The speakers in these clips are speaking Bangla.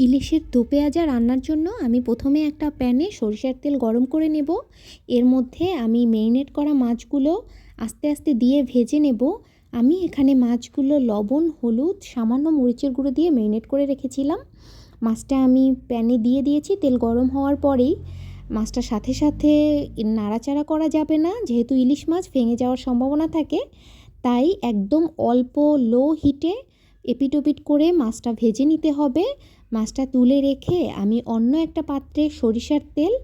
ইলিশের দো পেঁয়াজা রান্নার জন্য আমি প্রথমে একটা প্যানে সরিষার তেল গরম করে নেব। এর মধ্যে আমি মেরিনেট করা মাছগুলো আস্তে আস্তে দিয়ে ভেজে নেব। আমি এখানে মাছগুলো লবণ, হলুদ, সামান্য মরিচের গুঁড়ো দিয়ে মেরিনেট করে রেখেছিলাম। মাছটা আমি প্যানে দিয়ে দিয়েছি। তেল গরম হওয়ার পরেই মাছটার সাথে সাথে নাড়াচাড়া করা যাবে না, যেহেতু ইলিশ মাছ ভেঙে যাওয়ার সম্ভাবনা থাকে। তাই একদম অল্প লো হিটে এপিট ওপিট করে মাছটা ভেজে নিতে হবে। মাছটা তুলে রেখে আমি অন্য একটা পাত্রে সরিষার তেল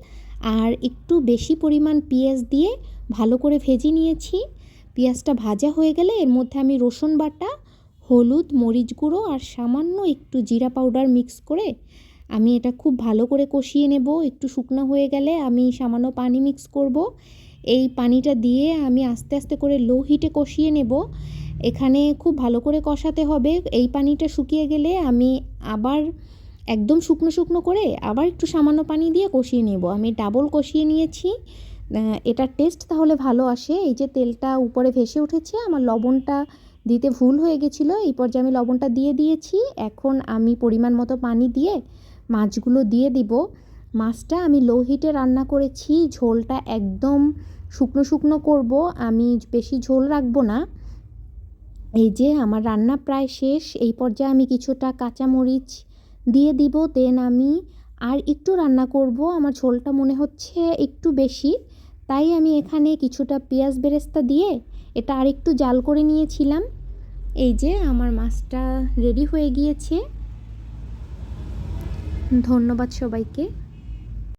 আর একটু বেশি পরিমাণ পেঁয়াজ দিয়ে ভালো করে ভেজে নিয়েছি। পেঁয়াজটা ভাজা হয়ে গেলে এর মধ্যে আমি রসুন বাটা, হলুদ, মরিচ গুঁড়ো আর সামান্য একটু জিরা পাউডার মিক্স করে আমি এটা খুব ভালো করে কষিয়ে নেব। একটু শুকনো হয়ে গেলে আমি সামান্য পানি মিক্স করব। এই পানিটা দিয়ে আমি আস্তে আস্তে করে লো হিটে কষিয়ে নেব। এখানে খুব ভালো করে কষাতে হবে। এই পানিটা শুকিয়ে গেলে আমি আবার একদম শুকনো শুকনো করে আবার একটু সামান্য পানি দিয়ে কষিয়ে নেব। আমি ডাবল কষিয়ে নিয়েছি। এটার টেস্ট তাহলে ভালো আসে। এই যে তেলটা উপরে ভেসে উঠেছে, আমার লবণটা দিতে ভুল হয়ে গেছিলো। এই পর্যায়ে আমি লবণটা দিয়ে দিয়েছি। এখন আমি পরিমাণ মতো পানি দিয়ে মাছগুলো দিয়ে দিব। মাছটা আমি লো হিটে রান্না করেছি। ঝোলটা একদম শুকনো শুকনো করব, আমি বেশি ঝোল রাখবো না। এই যে আমার রান্না প্রায় শেষ। এই পর্যায়ে আমি কিছুটা কাঁচামরিচ দিয়ে দিব। দেন আমি আর একটু রান্না করব। আমার ঝোলটা মনে হচ্ছে একটু বেশি, তাই আমি এখানে কিছুটা পেঁয়াজ বেরেস্তা দিয়ে এটা আর একটু জাল করে নিয়েছিলাম। এই যে আমার মাছটা রেডি হয়ে গিয়েছে। ধন্যবাদ সবাইকে।